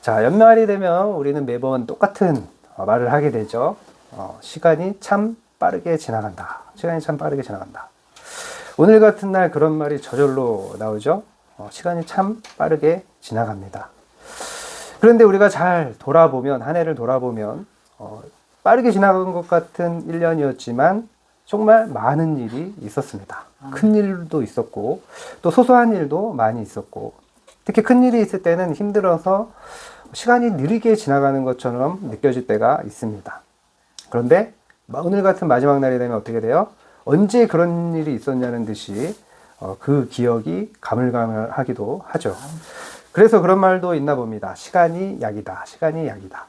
자, 연말이 되면 우리는 매번 똑같은 말을 하게 되죠. 시간이 참 빠르게 지나간다. 시간이 참 빠르게 지나간다. 오늘 같은 날 그런 말이 저절로 나오죠. 시간이 참 빠르게 지나갑니다. 그런데 우리가 잘 돌아보면, 한 해를 돌아보면 빠르게 지나간 것 같은 1년이었지만 정말 많은 일이 있었습니다. 큰 일도 있었고 또 소소한 일도 많이 있었고, 특히 큰 일이 있을 때는 힘들어서 시간이 느리게 지나가는 것처럼 느껴질 때가 있습니다. 그런데 오늘 같은 마지막 날이 되면 어떻게 돼요? 언제 그런 일이 있었냐는 듯이 그 기억이 가물가물하기도 하죠. 그래서 그런 말도 있나 봅니다. 시간이 약이다. 시간이 약이다.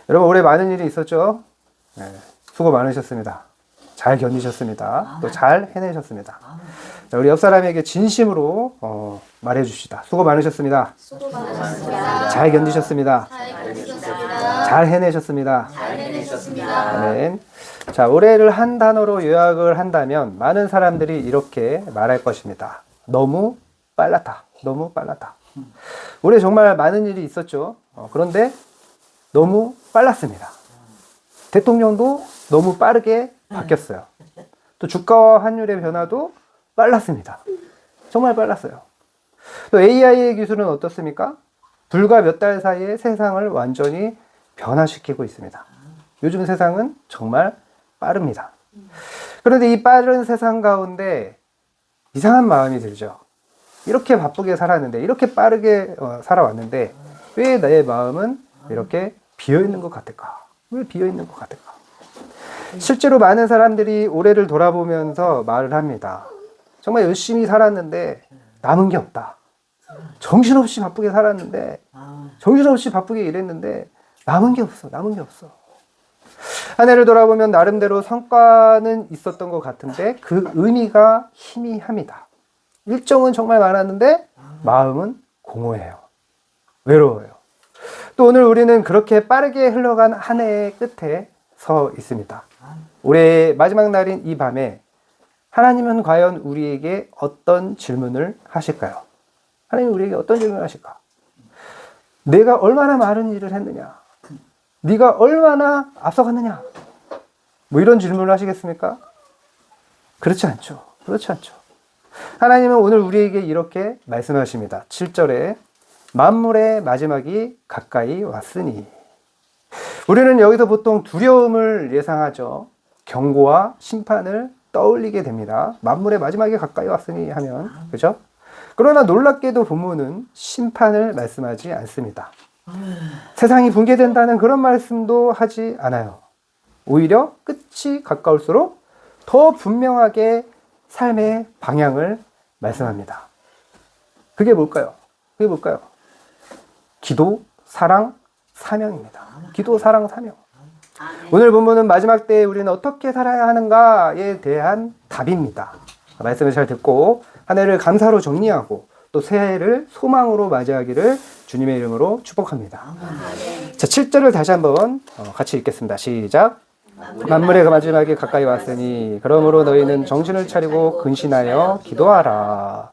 여러분, 올해 많은 일이 있었죠? 네, 수고 많으셨습니다. 잘 견디셨습니다. 또 잘 해내셨습니다. 자, 우리 옆 사람에게 진심으로 말해 줍시다. 수고 많으셨습니다. 수고 많으셨습니다. 잘 견디셨습니다. 잘 견디셨습니다. 잘 해내셨습니다. 잘 해내셨습니다. 아멘. 자, 올해를 한 단어로 요약을 한다면 많은 사람들이 이렇게 말할 것입니다. 너무 빨랐다. 너무 빨랐다. 올해 정말 많은 일이 있었죠. 그런데 너무 빨랐습니다. 대통령도 너무 빠르게 바뀌었어요. 또 주가와 환율의 변화도 빨랐습니다. 정말 빨랐어요. 또 AI의 기술은 어떻습니까? 불과 몇 달 사이에 세상을 완전히 변화시키고 있습니다. 요즘 세상은 정말 빠릅니다. 그런데 이 빠른 세상 가운데 이상한 마음이 들죠. 이렇게 바쁘게 살았는데, 이렇게 빠르게 살아왔는데 왜 내 마음은 이렇게 비어있는 것 같을까? 왜 비어있는 것 같을까? 실제로 많은 사람들이 올해를 돌아보면서 말을 합니다. 정말 열심히 살았는데 남은 게 없다. 정신없이 바쁘게 살았는데, 정신없이 바쁘게 일했는데 남은 게 없어. 남은 게 없어. 한 해를 돌아보면 나름대로 성과는 있었던 것 같은데 그 의미가 희미합니다. 일정은 정말 많았는데 마음은 공허해요. 외로워요. 또 오늘 우리는 그렇게 빠르게 흘러간 한 해의 끝에 서 있습니다. 올해의 마지막 날인 이 밤에 하나님은 과연 우리에게 어떤 질문을 하실까요? 하나님은 우리에게 어떤 질문을 하실까? 내가 얼마나 많은 일을 했느냐? 네가 얼마나 앞서갔느냐? 뭐 이런 질문을 하시겠습니까? 그렇지 않죠. 그렇지 않죠. 하나님은 오늘 우리에게 이렇게 말씀하십니다. 7절에 만물의 마지막이 가까이 왔으니. 우리는 여기서 보통 두려움을 예상하죠. 경고와 심판을 떠올리게 됩니다. 만물의 마지막이 가까이 왔으니 하면, 그죠? 그러나 놀랍게도 본문은 심판을 말씀하지 않습니다. 세상이 붕괴된다는 그런 말씀도 하지 않아요. 오히려 끝이 가까울수록 더 분명하게 삶의 방향을 말씀합니다. 그게 뭘까요? 그게 뭘까요? 기도, 사랑, 사명입니다. 기도, 사랑, 사명. 오늘 본문은 마지막 때에 우리는 어떻게 살아야 하는가에 대한 답입니다. 말씀을 잘 듣고 한 해를 감사로 정리하고 또 새해를 소망으로 맞이하기를 주님의 이름으로 축복합니다. 자, 7절을 다시 한번 같이 읽겠습니다. 시작. 만물의 마지막이 가까이 왔으니 그러므로 너희는 정신을 차리고 근신하여 기도하라.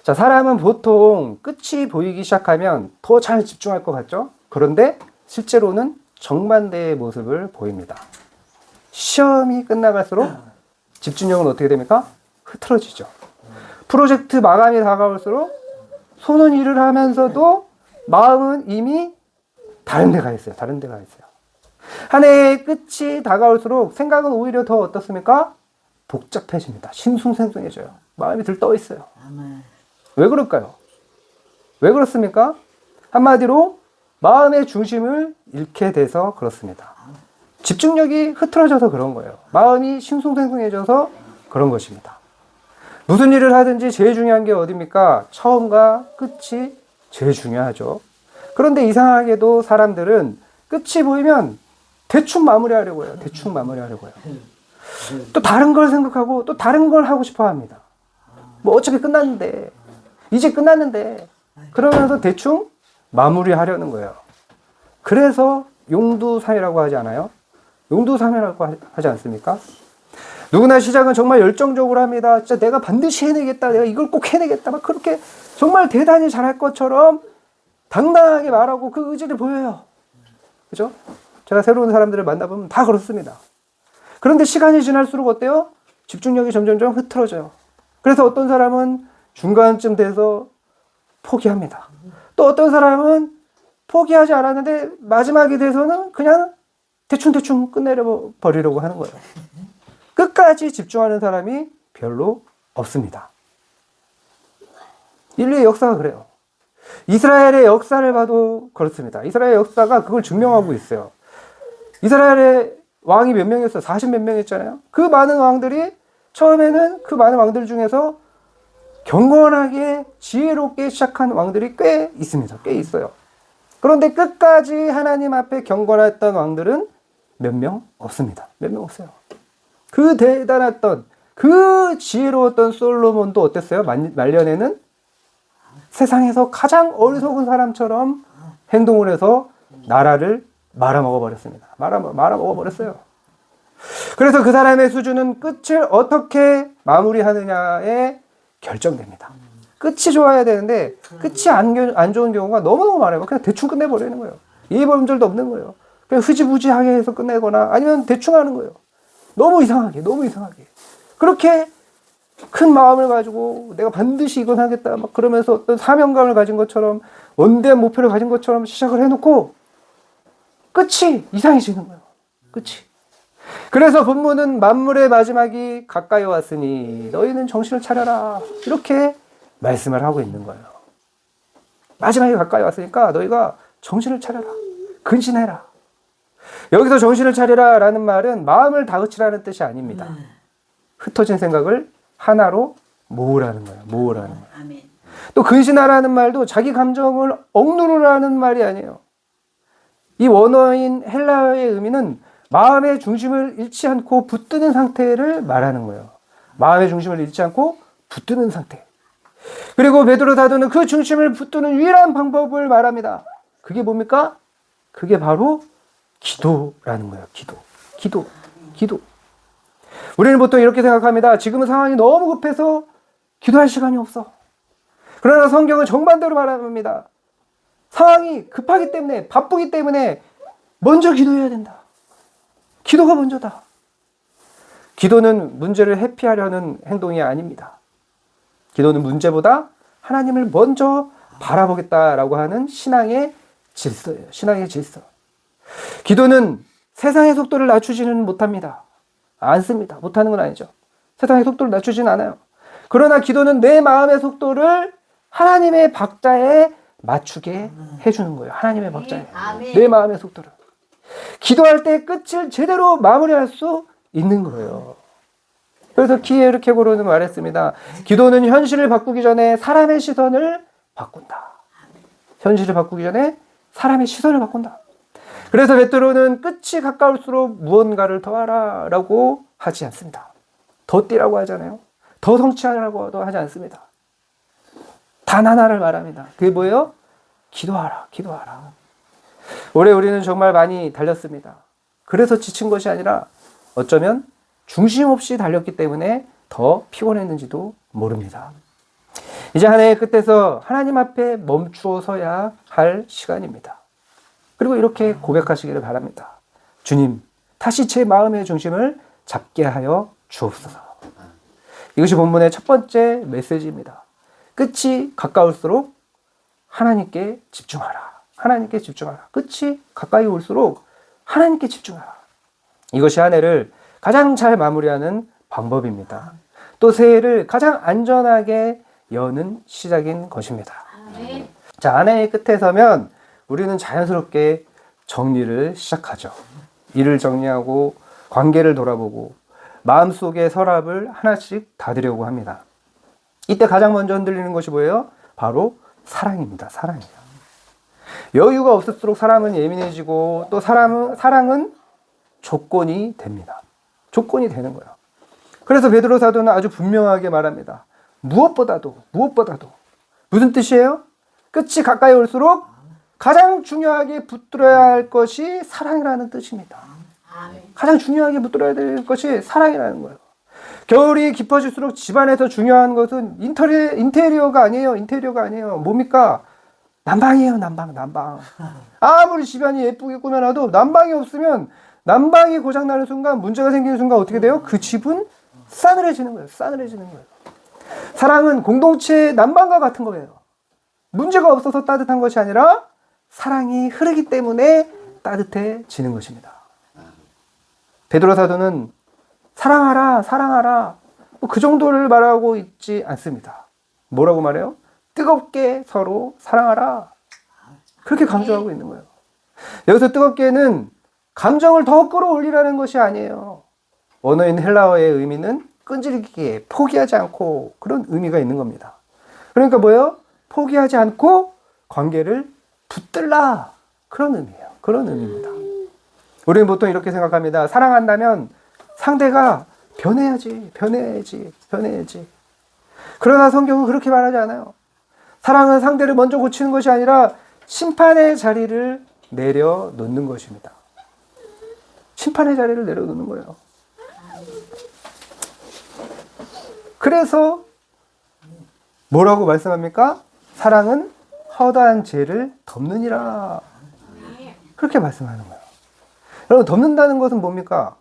자, 사람은 보통 끝이 보이기 시작하면 더 잘 집중할 것 같죠? 그런데 실제로는 정반대의 모습을 보입니다. 시험이 끝나갈수록 집중력은 어떻게 됩니까? 흐트러지죠. 프로젝트 마감이 다가올수록 손은 일을 하면서도 마음은 이미 다른 데 가 있어요. 다른 데 가 있어요. 한 해의 끝이 다가올수록 생각은 오히려 더 어떻습니까? 복잡해집니다. 싱숭생숭해져요. 마음이 들떠 있어요. 왜 그럴까요? 왜 그렇습니까? 한마디로 마음의 중심을 잃게 돼서 그렇습니다. 집중력이 흐트러져서 그런 거예요. 마음이 싱숭생숭해져서 그런 것입니다. 무슨 일을 하든지 제일 중요한 게 어디입니까? 처음과 끝이 제일 중요하죠. 그런데 이상하게도 사람들은 끝이 보이면 대충 마무리하려고 해요. 대충 마무리하려고 해요. 또 다른 걸 생각하고 또 다른 걸 하고 싶어 합니다. 뭐 어차피 끝났는데, 이제 끝났는데, 그러면서 대충 마무리하려는 거예요. 그래서 용두사미라고 하지 않아요? 용두사미라고 하지 않습니까? 누구나 시작은 정말 열정적으로 합니다. 진짜 내가 반드시 해내겠다. 내가 이걸 꼭 해내겠다. 막 그렇게 정말 대단히 잘할 것처럼 당당하게 말하고 그 의지를 보여요. 그죠? 제가 새로운 사람들을 만나보면 다 그렇습니다. 그런데 시간이 지날수록 어때요? 집중력이 점점점 흐트러져요. 그래서 어떤 사람은 중간쯤 돼서 포기합니다. 또 어떤 사람은 포기하지 않았는데 마지막이 돼서는 그냥 대충대충 끝내버리려고 하는 거예요. 끝까지 집중하는 사람이 별로 없습니다. 인류의 역사가 그래요. 이스라엘의 역사를 봐도 그렇습니다. 이스라엘 역사가 그걸 증명하고 있어요. 이스라엘의 왕이 몇 명이었어요? 40 몇 명이었잖아요. 그 많은 왕들이 처음에는 그 많은 왕들 중에서 경건하게 지혜롭게 시작한 왕들이 꽤 있습니다. 꽤 있어요. 그런데 끝까지 하나님 앞에 경건했던 왕들은 몇 명 없습니다. 몇 명 없어요. 그 대단했던 그 지혜로웠던 솔로몬도 어땠어요? 말년에는 세상에서 가장 어리석은 사람처럼 행동을 해서 나라를 말아먹어 버렸습니다. 말아먹어 버렸어요. 그래서 그 사람의 수준은 끝을 어떻게 마무리하느냐에 결정됩니다. 끝이 좋아야 되는데 끝이 안 좋은 경우가 너무너무 많아요. 그냥 대충 끝내버리는 거예요. 예의범절도 없는 거예요. 그냥 흐지부지하게 해서 끝내거나 아니면 대충 하는 거예요. 너무 이상하게. 그렇게 큰 마음을 가지고 내가 반드시 이건 하겠다 막 그러면서 어떤 사명감을 가진 것처럼 원대한 목표를 가진 것처럼 시작을 해놓고 끝이 이상해지는 거예요. 끝이. 그래서 본문은 만물의 마지막이 가까이 왔으니 너희는 정신을 차려라 이렇게 말씀을 하고 있는 거예요. 마지막이 가까이 왔으니까 너희가 정신을 차려라. 근신해라. 여기서 정신을 차려라 라는 말은 마음을 다그치라는 뜻이 아닙니다. 흩어진 생각을 하나로 모으라는 거예요. 아멘. 또 근신하라는 말도 자기 감정을 억누르라는 말이 아니에요. 이 원어인 헬라어의 의미는 마음의 중심을 잃지 않고 붙드는 상태를 말하는 거예요. 마음의 중심을 잃지 않고 붙드는 상태. 그리고 베드로 사도는 그 중심을 붙드는 유일한 방법을 말합니다. 그게 뭡니까? 그게 바로 기도라는 거예요. 기도. 우리는 보통 이렇게 생각합니다. 지금은 상황이 너무 급해서 기도할 시간이 없어. 그러나 성경은 정반대로 말합니다. 상황이 급하기 때문에 바쁘기 때문에 먼저 기도해야 된다. 기도가 먼저다. 기도는 문제를 회피하려는 행동이 아닙니다. 기도는 문제보다 하나님을 먼저 바라보겠다라고 하는 신앙의 질서예요. 신앙의 질서. 기도는 세상의 속도를 낮추지는 못합니다. 않습니다. 못하는 건 아니죠. 세상의 속도를 낮추지는 않아요. 그러나 기도는 내 마음의 속도를 하나님의 박자에 맞추게 해주는 거예요. 하나님의 박자에. 아멘. 내 마음의 속도를. 기도할 때 끝을 제대로 마무리할 수 있는 거예요. 그래서 키에르 케고르는 말했습니다. 기도는 현실을 바꾸기 전에 사람의 시선을 바꾼다. 현실을 바꾸기 전에 사람의 시선을 바꾼다. 그래서 베드로는 끝이 가까울수록 무언가를 더하라 라고 하지 않습니다. 더 뛰라고 하잖아요. 더 성취하라고도 하지 않습니다. 단 하나를 말합니다. 그게 뭐예요? 기도하라. 올해 우리는 정말 많이 달렸습니다. 그래서 지친 것이 아니라 어쩌면 중심 없이 달렸기 때문에 더 피곤했는지도 모릅니다. 이제 한 해의 끝에서 하나님 앞에 멈추어 서야 할 시간입니다. 그리고 이렇게 고백하시기를 바랍니다. 주님, 다시 제 마음의 중심을 잡게 하여 주옵소서. 이것이 본문의 첫 번째 메시지입니다. 끝이 가까울수록 하나님께 집중하라. 끝이 가까이 올수록 하나님께 집중하라. 이것이 한 해를 가장 잘 마무리하는 방법입니다. 또 새해를 가장 안전하게 여는 시작인 것입니다. 아멘. 자, 한 해의 끝에 서면 우리는 자연스럽게 정리를 시작하죠. 일을 정리하고 관계를 돌아보고 마음속의 서랍을 하나씩 닫으려고 합니다. 이때 가장 먼저 흔들리는 것이 뭐예요? 바로 사랑입니다. 사랑이에요. 여유가 없을수록 사람은 예민해지고 또 사랑은 조건이 됩니다. 조건이 되는 거예요. 그래서 베드로 사도는 아주 분명하게 말합니다. 무엇보다도 무슨 뜻이에요? 끝이 가까이 올수록 가장 중요하게 붙들어야 할 것이 사랑이라는 뜻입니다. 아멘. 가장 중요하게 붙들어야 될 것이 사랑이라는 거예요. 겨울이 깊어질수록 집안에서 중요한 것은 인테리어가 아니에요. 뭡니까? 난방이에요, 난방. 아무리 집안이 예쁘게 꾸며놔도 난방이 없으면 난방이 고장나는 순간, 문제가 생기는 순간 어떻게 돼요? 그 집은 싸늘해지는 거예요. 싸늘해지는 거예요. 사랑은 공동체의 난방과 같은 거예요. 문제가 없어서 따뜻한 것이 아니라 사랑이 흐르기 때문에 따뜻해지는 것입니다. 베드로 사도는 사랑하라, 사랑하라. 뭐 그 정도를 말하고 있지 않습니다. 뭐라고 말해요? 뜨겁게 서로 사랑하라. 그렇게 강조하고 있는 거예요. 여기서 뜨겁게는 감정을 더 끌어올리라는 것이 아니에요. 원어인 헬라어의 의미는 끈질기게 포기하지 않고 그런 의미가 있는 겁니다. 그러니까 뭐예요? 포기하지 않고 관계를 붙들라. 그런 의미예요. 그런 의미입니다. 우리는 보통 이렇게 생각합니다. 사랑한다면 상대가 변해야지. 그러나 성경은 그렇게 말하지 않아요. 사랑은 상대를 먼저 고치는 것이 아니라 심판의 자리를 내려놓는 것입니다. 심판의 자리를 내려놓는 거예요. 그래서 뭐라고 말씀합니까? 사랑은 허다한 죄를 덮느니라. 그렇게 말씀하는 거예요. 여러분, 덮는다는 것은 뭡니까?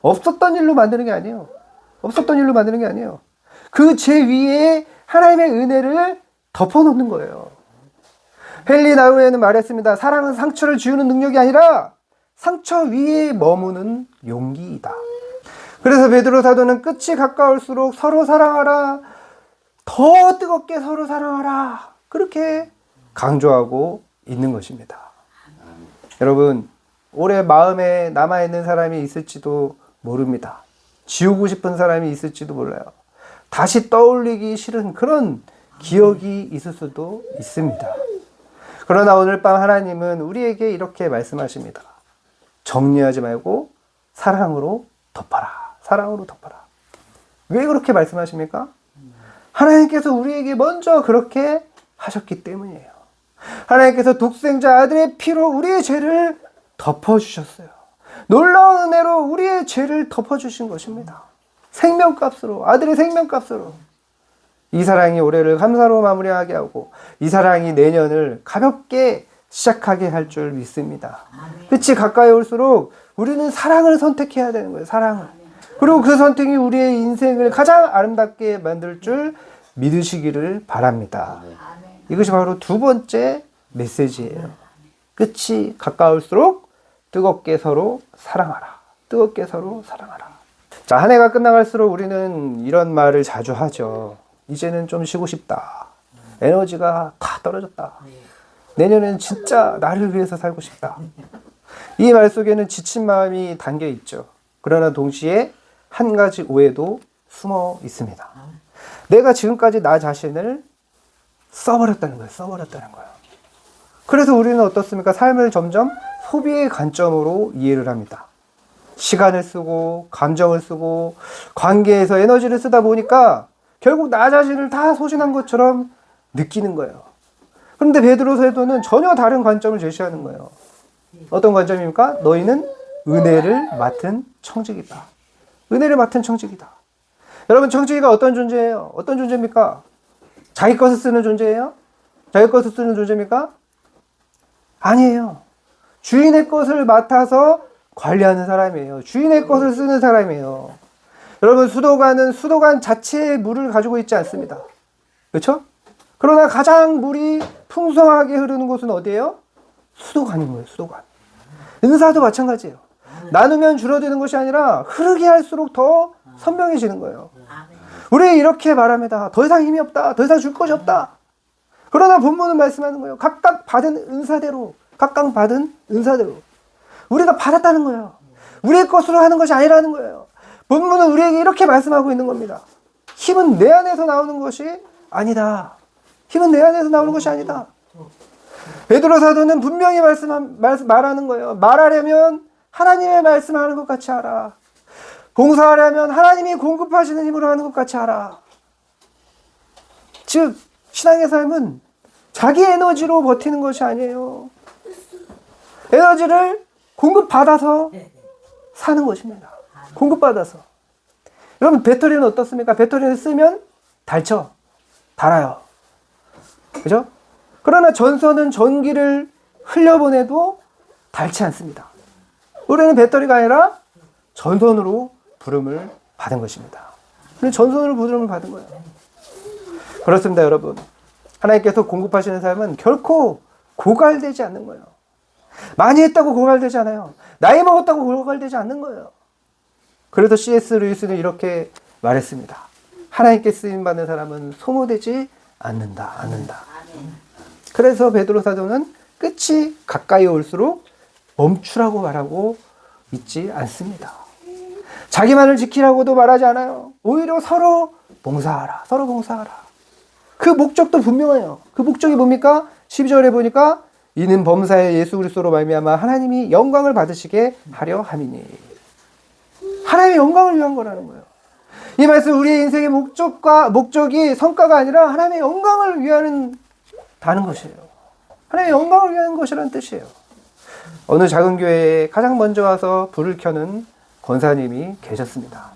없었던 일로 만드는 게 아니에요. 그 죄 위에 하나님의 은혜를 덮어놓는 거예요. 헨리 나우에는 말했습니다. 사랑은 상처를 지우는 능력이 아니라 상처 위에 머무는 용기이다. 그래서 베드로 사도는 끝이 가까울수록 서로 사랑하라. 더 뜨겁게 서로 사랑하라. 그렇게 강조하고 있는 것입니다. 여러분, 올해 마음에 남아있는 사람이 있을지도 모릅니다. 지우고 싶은 사람이 있을지도 몰라요. 다시 떠올리기 싫은 그런 기억이 있을 수도 있습니다. 그러나 오늘 밤 하나님은 우리에게 이렇게 말씀하십니다. 정리하지 말고 사랑으로 덮어라. 사랑으로 덮어라. 왜 그렇게 말씀하십니까? 하나님께서 우리에게 먼저 그렇게 하셨기 때문이에요. 하나님께서 독생자 아들의 피로 우리의 죄를 덮어주셨어요. 놀라운 은혜로 우리의 죄를 덮어주신 것입니다. 생명값으로, 아들의 생명값으로. 이 사랑이 올해를 감사로 마무리하게 하고 이 사랑이 내년을 가볍게 시작하게 할 줄 믿습니다. 끝이 가까이 올수록 우리는 사랑을 선택해야 되는 거예요. 사랑을. 그리고 그 선택이 우리의 인생을 가장 아름답게 만들 줄 믿으시기를 바랍니다. 이것이 바로 두 번째 메시지예요. 끝이 가까울수록 뜨겁게 서로 사랑하라. 뜨겁게 서로 사랑하라. 자, 한 해가 끝나갈수록 우리는 이런 말을 자주 하죠. 이제는 좀 쉬고 싶다. 에너지가 다 떨어졌다. 내년엔 진짜 나를 위해서 살고 싶다. 이 말 속에는 지친 마음이 담겨 있죠. 그러나 동시에 한 가지 오해도 숨어 있습니다. 내가 지금까지 나 자신을 써버렸다는 거예요. 그래서 우리는 어떻습니까? 삶을 점점 소비의 관점으로 이해를 합니다. 시간을 쓰고 감정을 쓰고 관계에서 에너지를 쓰다 보니까 결국 나 자신을 다 소진한 것처럼 느끼는 거예요. 그런데 베드로 사도는 전혀 다른 관점을 제시하는 거예요. 어떤 관점입니까? 너희는 은혜를 맡은 청직이다. 은혜를 맡은 청직이다. 여러분, 청지기가 어떤 존재예요? 어떤 존재입니까? 자기 것을 쓰는 존재예요? 자기 것을 쓰는 존재입니까? 아니에요. 주인의 것을 맡아서 관리하는 사람이에요. 주인의 것을 쓰는 사람이에요. 여러분, 수도관은 수도관 자체의 물을 가지고 있지 않습니다. 그렇죠? 그러나 가장 물이 풍성하게 흐르는 곳은 어디예요? 수도관인 거예요. 수도관. 은사도 마찬가지예요. 나누면 줄어드는 것이 아니라 흐르게 할수록 더 선명해지는 거예요. 우리 이렇게 말합니다. 더 이상 힘이 없다. 더 이상 줄 것이 없다. 그러나 본문은 말씀하는 거예요. 각각 받은 은사대로 우리가 받았다는 거예요. 우리의 것으로 하는 것이 아니라는 거예요. 본문은 우리에게 이렇게 말씀하고 있는 겁니다. 힘은 내 안에서 나오는 것이 아니다. 베드로 사도는 분명히 말하는 거예요. 말하려면 하나님의 말씀하는 것 같이 하라. 봉사하려면 하나님이 공급하시는 힘으로 하는 것 같이 하라. 즉, 신앙의 삶은 자기 에너지로 버티는 것이 아니에요. 에너지를 공급받아서 사는 것입니다. 공급받아서. 여러분, 배터리는 어떻습니까? 배터리를 쓰면 달아요. 그죠? 그러나 전선은 전기를 흘려보내도 닳지 않습니다. 우리는 배터리가 아니라 전선으로 부름을 받은 것입니다. 우리는 전선으로 부름을 받은 거예요. 그렇습니다, 여러분. 하나님께서 공급하시는 삶은 결코 고갈되지 않는 거예요. 많이 했다고 고갈되지 않아요. 나이 먹었다고 고갈되지 않는 거예요. 그래서 C.S. 루이스는 이렇게 말했습니다. 하나님께 쓰임받는 사람은 소모되지 않는다. 그래서 베드로 사도는 끝이 가까이 올수록 멈추라고 말하고 있지 않습니다. 자기만을 지키라고도 말하지 않아요. 오히려 서로 봉사하라. 서로 봉사하라. 그 목적도 분명해요. 그 목적이 뭡니까? 12절에 보니까 이는 범사에 예수 그리스도로 말미암아 하나님이 영광을 받으시게 하려 함이니. 하나님의 영광을 위한 거라는 거예요. 이 말씀 우리의 인생의 목적이 성과가 아니라 하나님의 영광을 위하는 다는 것이에요. 하나님의 영광을 위한 것이라는 뜻이에요. 어느 작은 교회에 가장 먼저 와서 불을 켜는 권사님이 계셨습니다.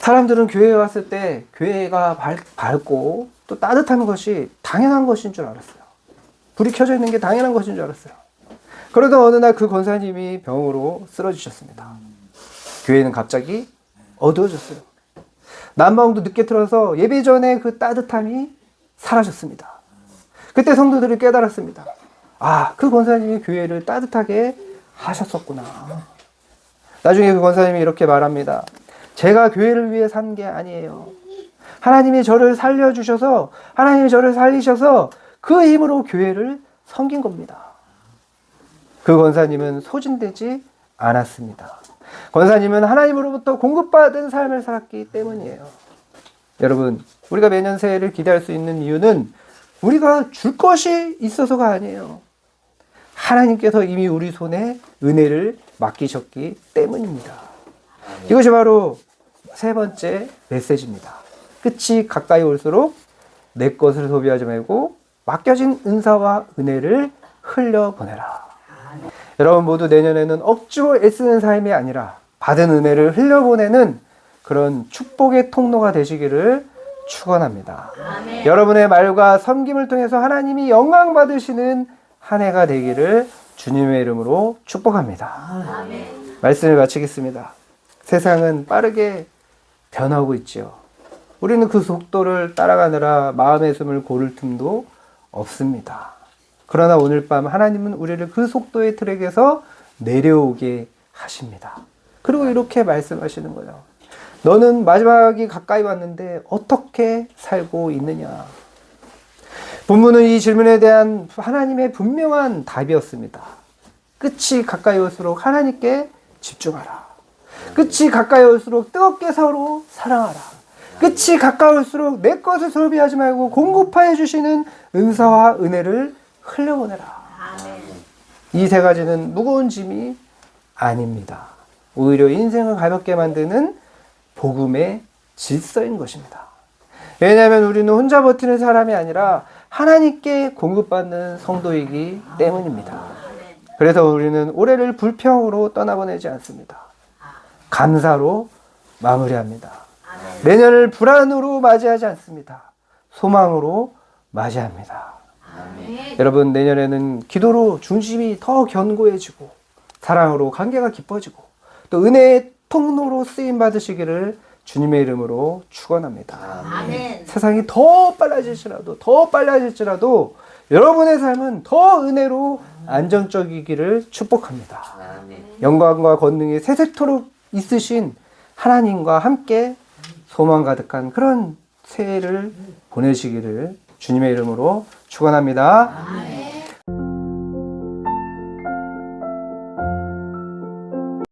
사람들은 교회에 왔을 때 교회가 밝고 또 따뜻한 것이 당연한 것인 줄 알았어요. 불이 켜져 있는 게 당연한 것인 줄 알았어요. 그러던 어느 날 그 권사님이 병으로 쓰러지셨습니다. 교회는 갑자기 어두워졌어요. 난방도 늦게 틀어서 예배 전에 그 따뜻함이 사라졌습니다. 그때 성도들이 깨달았습니다. 아, 그 권사님이 교회를 따뜻하게 하셨었구나. 나중에 그 권사님이 이렇게 말합니다. 제가 교회를 위해 산 게 아니에요. 하나님이 저를 살려주셔서, 하나님이 저를 살리셔서 그 힘으로 교회를 섬긴 겁니다. 그 권사님은 소진되지 않았습니다. 권사님은 하나님으로부터 공급받은 삶을 살았기 때문이에요. 여러분, 우리가 매년 새해를 기대할 수 있는 이유는 우리가 줄 것이 있어서가 아니에요. 하나님께서 이미 우리 손에 은혜를 맡기셨기 때문입니다. 이것이 바로 세 번째 메시지입니다. 끝이 가까이 올수록 내 것을 소비하지 말고 맡겨진 은사와 은혜를 흘려보내라. 여러분 모두 내년에는 억지로 애쓰는 삶이 아니라 받은 은혜를 흘려보내는 그런 축복의 통로가 되시기를 축원합니다. 아멘. 여러분의 말과 섬김을 통해서 하나님이 영광 받으시는 한 해가 되기를 주님의 이름으로 축복합니다. 아멘. 말씀을 마치겠습니다. 세상은 빠르게 변하고 있지요. 우리는 그 속도를 따라가느라 마음의 숨을 고를 틈도 없습니다. 그러나 오늘 밤 하나님은 우리를 그 속도의 트랙에서 내려오게 하십니다. 그리고 이렇게 말씀하시는 거예요. 너는 마지막이 가까이 왔는데 어떻게 살고 있느냐? 본문은 이 질문에 대한 하나님의 분명한 답이었습니다. 끝이 가까이 올수록 하나님께 집중하라. 끝이 가까이 올수록 뜨겁게 서로 사랑하라. 끝이 가까울수록 내 것을 소비하지 말고 공급하여 주시는 은사와 은혜를 흘려보내라. 이 세 가지는 무거운 짐이 아닙니다. 오히려 인생을 가볍게 만드는 복음의 질서인 것입니다. 왜냐하면 우리는 혼자 버티는 사람이 아니라 하나님께 공급받는 성도이기 때문입니다. 그래서 우리는 올해를 불평으로 떠나보내지 않습니다. 감사로 마무리합니다. 내년을 불안으로 맞이하지 않습니다. 소망으로 맞이합니다. 여러분 내년에는 기도로 중심이 더 견고해지고 사랑으로 관계가 깊어지고 또 은혜의 통로로 쓰임 받으시기를 주님의 이름으로 축원합니다. 아멘. 세상이 더 빨라질지라도 여러분의 삶은 더 은혜로 안정적이기를 축복합니다. 영광과 권능이 세세토록 있으신 하나님과 함께 소망 가득한 그런 새해를 보내시기를 주님의 이름으로 축원합니다.